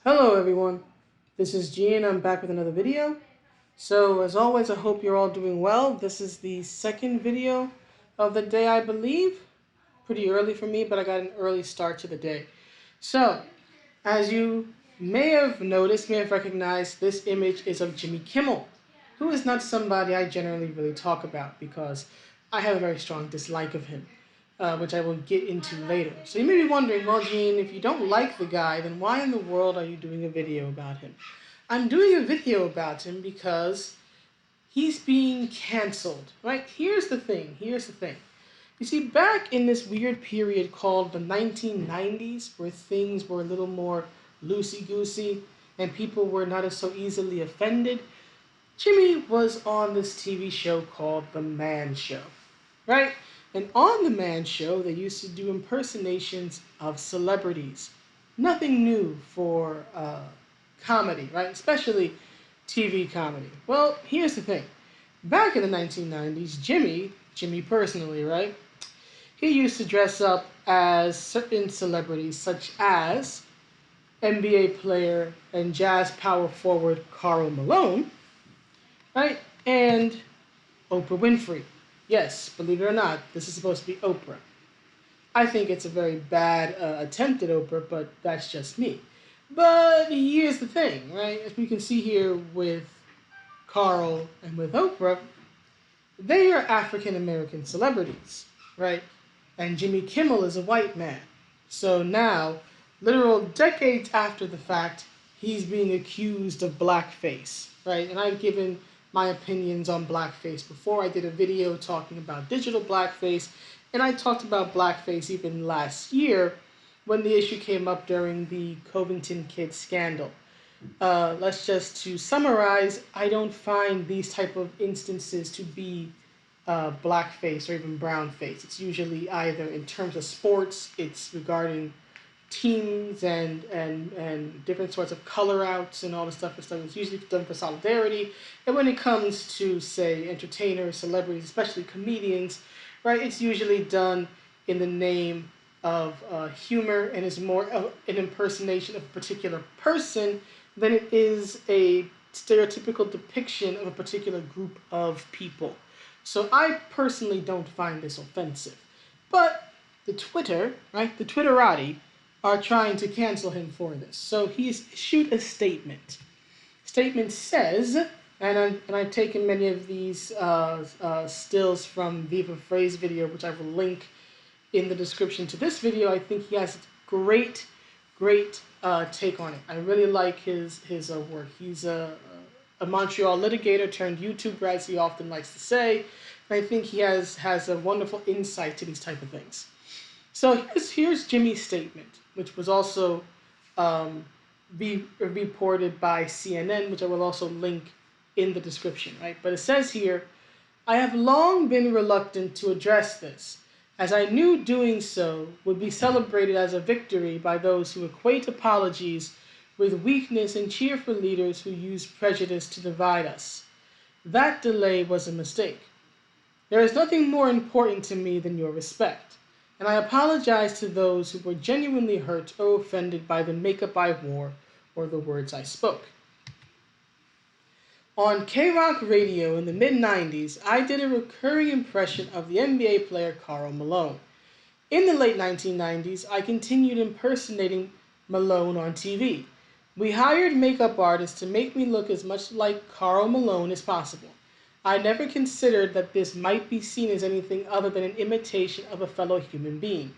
Hello everyone, this is G and I'm back with another video. So as always, I hope you're all doing well. This is the second video of the day, I believe. Pretty early for me, but I got an early start to the day. So, as you may have noticed, may have recognized, this image is of Jimmy Kimmel, who is not somebody I generally really talk about because I have a very strong dislike of him. Which I will get into later. So you may be wondering, well, Gene, if you don't like the guy, then why in the world are you doing a video about him? I'm doing a video about him because he's being canceled, right? Here's the thing. You see, back in this weird period called the 1990s, where things were a little more loosey-goosey and people were not so easily offended, Jimmy was on this TV show called The Man Show, right? And on The Man Show, they used to do impersonations of celebrities. Nothing new for comedy, right? Especially TV comedy. Well, here's the thing. Back in the 1990s, Jimmy personally, right? He used to dress up as certain celebrities such as NBA player and jazz power forward Karl Malone, right? And Oprah Winfrey. Yes, believe it or not, this is supposed to be Oprah. I think it's a very bad attempt at Oprah, but that's just me. But here's the thing, right? As we can see here with Carl and with Oprah, they are African American celebrities, right? And Jimmy Kimmel is a white man. So now, literal decades after the fact, he's being accused of blackface, right? And I've given my opinions on blackface before. I did a video talking about digital blackface, and I talked about blackface even last year when the issue came up during the Covington Kids scandal. Let's just to summarize, I don't find these type of instances to be blackface or even brownface. It's usually either in terms of sports, it's regarding teams and different sorts of color outs and all the stuff. It's usually done for solidarity. And when it comes to, say, entertainers, celebrities, especially comedians, right, it's usually done in the name of humor and is more of an impersonation of a particular person than it is a stereotypical depiction of a particular group of people. So I personally don't find this offensive. But the Twitter, right, the Twitterati, are trying to cancel him for this. So he's issued a statement. Statement says, and I've taken many of these stills from Viva Frey's video, which I will link in the description to this video. I think he has a great take on it. I really like his work. He's a Montreal litigator turned YouTuber, as he often likes to say. And I think he has a wonderful insight to these type of things. So here's Jimmy's statement, which was also reported by CNN, which I will also link in the description, right? But it says here, I have long been reluctant to address this, as I knew doing so would be celebrated as a victory by those who equate apologies with weakness and cheer for leaders who use prejudice to divide us. That delay was a mistake. There is nothing more important to me than your respect, and I apologize to those who were genuinely hurt or offended by the makeup I wore or the words I spoke. On K-Rock Radio in the mid-90s, I did a recurring impression of the NBA player Karl Malone. In the late 1990s, I continued impersonating Malone on TV. We hired makeup artists to make me look as much like Karl Malone as possible. I never considered that this might be seen as anything other than an imitation of a fellow human being,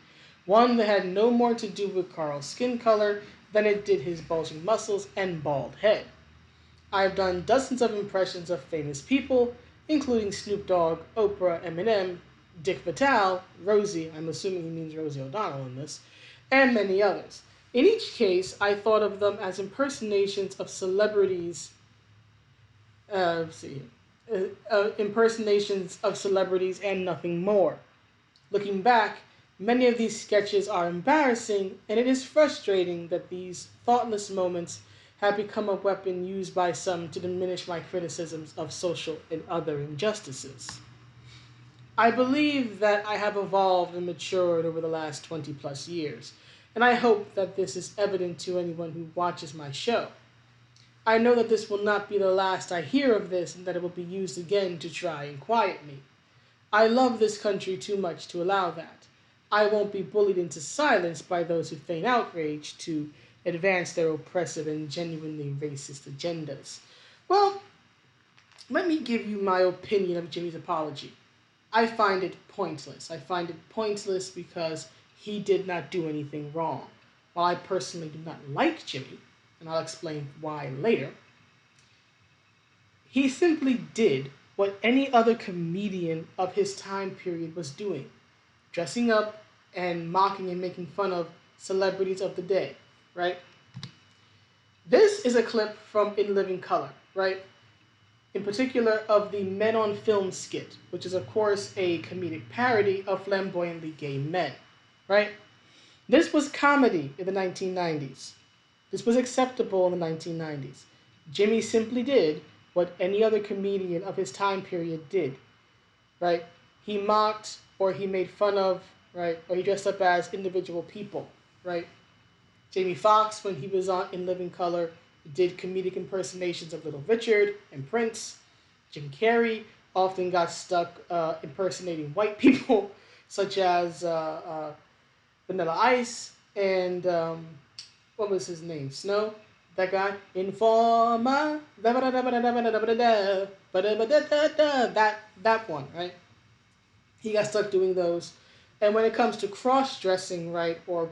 one that had no more to do with Karl's skin color than it did his bulging muscles and bald head. I have done dozens of impressions of famous people, including Snoop Dogg, Oprah, Eminem, Dick Vitale, Rosie, I'm assuming he means Rosie O'Donnell in this, and many others. In each case, I thought of them as impersonations of celebrities. Impersonations of celebrities and nothing more. Looking back, many of these sketches are embarrassing, and it is frustrating that these thoughtless moments have become a weapon used by some to diminish my criticisms of social and other injustices. I believe that I have evolved and matured over the last 20 plus years, and I hope that this is evident to anyone who watches my show. I know that this will not be the last I hear of this and that it will be used again to try and quiet me. I love this country too much to allow that. I won't be bullied into silence by those who feign outrage to advance their oppressive and genuinely racist agendas. Well, let me give you my opinion of Jimmy's apology. I find it pointless. I find it pointless because he did not do anything wrong. While I personally do not like Jimmy, and I'll explain why later, he simply did what any other comedian of his time period was doing, dressing up and mocking and making fun of celebrities of the day, right? This is a clip from In Living Color, right? In particular of the Men on Film skit, which is of course a comedic parody of flamboyantly gay men, right? This was comedy in the 1990s. This was acceptable in the 1990s. Jimmy simply did what any other comedian of his time period did, right? He mocked or he made fun of, right? Or he dressed up as individual people, right? Jamie Foxx, when he was on In Living Color, did comedic impersonations of Little Richard and Prince. Jim Carrey often got stuck impersonating white people, such as Vanilla Ice and what was his name? Snow? That guy? Informer. That one, right? He got stuck doing those. And when it comes to cross-dressing, right, or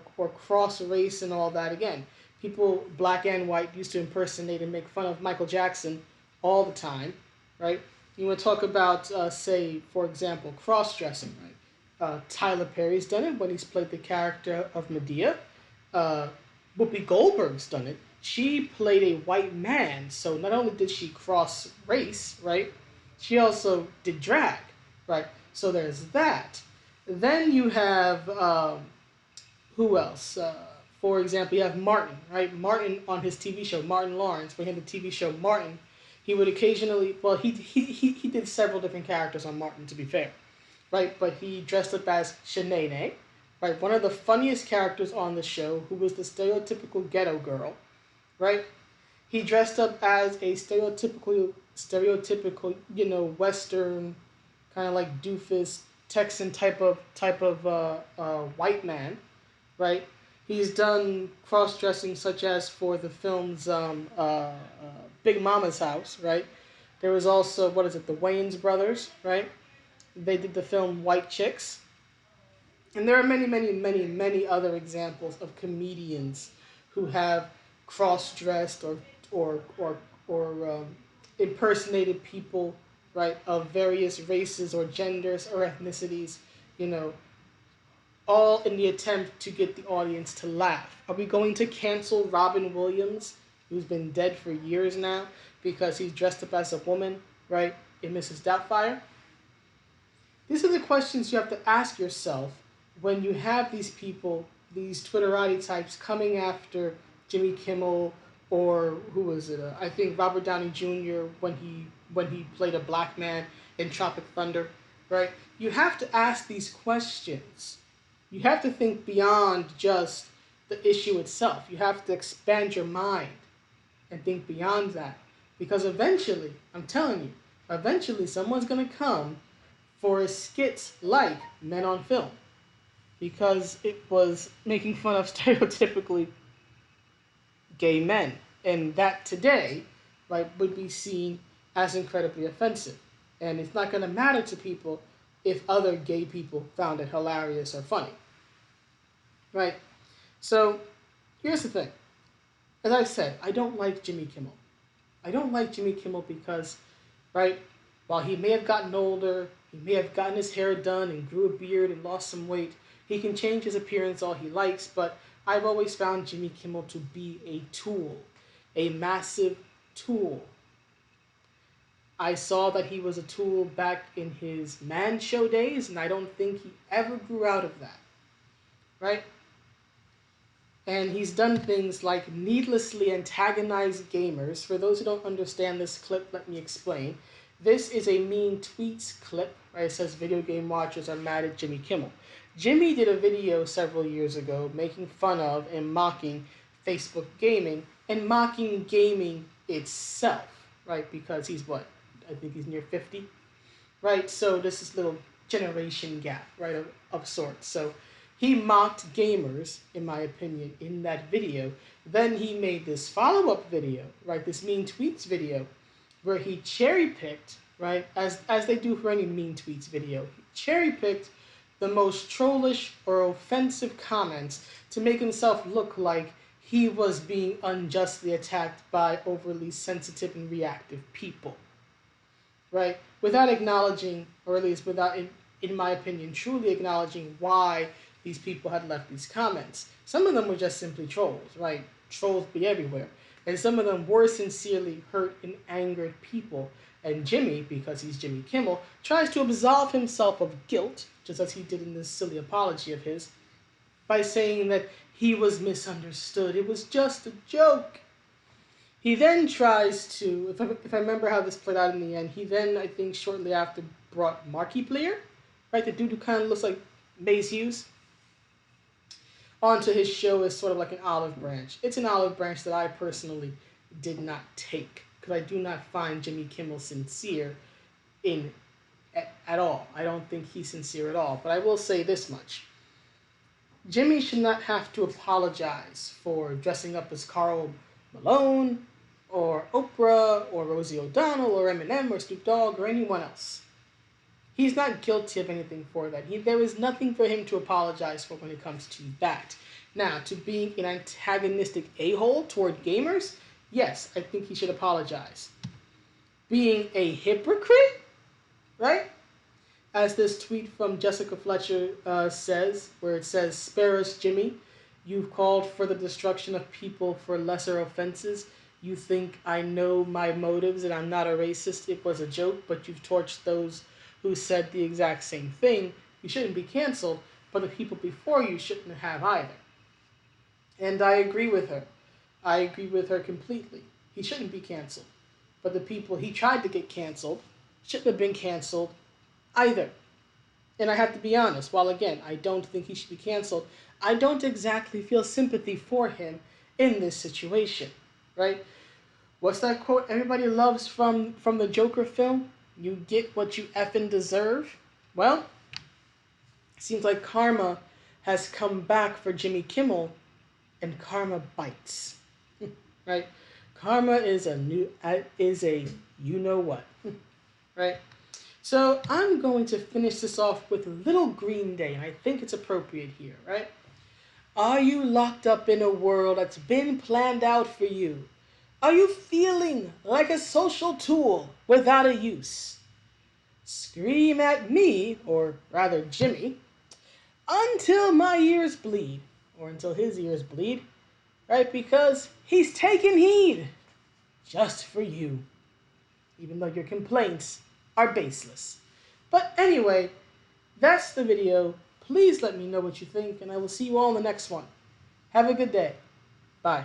cross-race and all that, again, people, black and white, used to impersonate and make fun of Michael Jackson all the time, right? You want to talk about, say, for example, cross-dressing, right? Tyler Perry's done it when he's played the character of Medea. Whoopi Goldberg's done it. She played a white man, so not only did she cross race, right? She also did drag, right? So there's that. Then you have who else? For example, you have Martin, right? Martin on his TV show, Martin Lawrence, when he had the TV show Martin, he would occasionally, well, he did several different characters on Martin, to be fair, right? But he dressed up as Shanae, right? One of the funniest characters on the show, who was the stereotypical ghetto girl, right? He dressed up as a stereotypical, Western kind of like doofus Texan type of white man, right? He's done cross-dressing such as for the films Big Mama's House, right? There was also, what is it, the Wayans brothers, right? They did the film White Chicks. And there are many, many, many, many other examples of comedians who have cross-dressed or impersonated people, right, of various races or genders or ethnicities, all in the attempt to get the audience to laugh. Are we going to cancel Robin Williams, who's been dead for years now, because he's dressed up as a woman, right, in Mrs. Doubtfire? These are the questions you have to ask yourself when you have these people, these Twitterati types, coming after Jimmy Kimmel, or who was it? I think Robert Downey Jr. when he played a black man in Tropic Thunder, right? You have to ask these questions. You have to think beyond just the issue itself. You have to expand your mind and think beyond that. Because eventually, I'm telling you, eventually someone's going to come for skits like Men on Film. Because it was making fun of stereotypically gay men. And that today, right, would be seen as incredibly offensive. And it's not going to matter to people if other gay people found it hilarious or funny. Right? So, here's the thing. As I said, I don't like Jimmy Kimmel. I don't like Jimmy Kimmel because, right, while he may have gotten older, he may have gotten his hair done and grew a beard and lost some weight, he can change his appearance all he likes, but I've always found Jimmy Kimmel to be a tool, a massive tool. I saw that he was a tool back in his Man Show days, and I don't think he ever grew out of that, right? And he's done things like needlessly antagonize gamers. For those who don't understand this clip, let me explain. This is a Mean Tweets clip, right? It says video game watchers are mad at Jimmy Kimmel. Jimmy did a video several years ago making fun of and mocking Facebook gaming and mocking gaming itself, right? Because he's what? I think he's near 50, right? So this is a little generation gap, right, of sorts. So he mocked gamers, in my opinion, in that video. Then he made this follow-up video, right, this mean tweets video, where he cherry-picked, right, as they do for any mean tweets video, he cherry-picked the most trollish or offensive comments to make himself look like he was being unjustly attacked by overly sensitive and reactive people, right? Without acknowledging, or at least without, in my opinion, truly acknowledging why these people had left these comments. Some of them were just simply trolls, right? Trolls be everywhere. And some of them were sincerely hurt and angered people. And Jimmy, because he's Jimmy Kimmel, tries to absolve himself of guilt, just as he did in this silly apology of his, by saying that he was misunderstood. It was just a joke. He then tries to, if I remember how this played out in the end, he then, I think, shortly after brought Markiplier, right, the dude who kind of looks like Maze Hughes, onto his show as sort of like an olive branch. It's an olive branch that I personally did not take, because I do not find Jimmy Kimmel sincere at all. I don't think he's sincere at all. But I will say this much. Jimmy should not have to apologize for dressing up as Karl Malone, or Oprah, or Rosie O'Donnell, or Eminem, or Snoop Dogg, or anyone else. He's not guilty of anything for that. There is nothing for him to apologize for when it comes to that. Now, to being an antagonistic a-hole toward gamers, yes, I think he should apologize. Being a hypocrite, right? As this tweet from Jessica Fletcher says, where it says, "Spare us, Jimmy. You've called for the destruction of people for lesser offenses. You think I know my motives and I'm not a racist. It was a joke, but you've torched those who said the exact same thing. You shouldn't be canceled, but the people before you shouldn't have either." And I agree with her. I agree with her completely. He shouldn't be canceled. But the people he tried to get canceled shouldn't have been canceled either. And I have to be honest, while again, I don't think he should be canceled, I don't exactly feel sympathy for him in this situation, right? What's that quote everybody loves from the Joker film? You get what you effing deserve. Well, it seems like karma has come back for Jimmy Kimmel, and karma bites, right? Karma is a you know what, right? So I'm going to finish this off with Little Green Day, and I think it's appropriate here, right? Are you locked up in a world that's been planned out for you? Are you feeling like a social tool without a use? Scream at me, or rather Jimmy, until my ears bleed, or until his ears bleed, right? Because he's taking heed just for you, even though your complaints are baseless. But anyway, that's the video. Please let me know what you think, and I will see you all in the next one. Have a good day. Bye.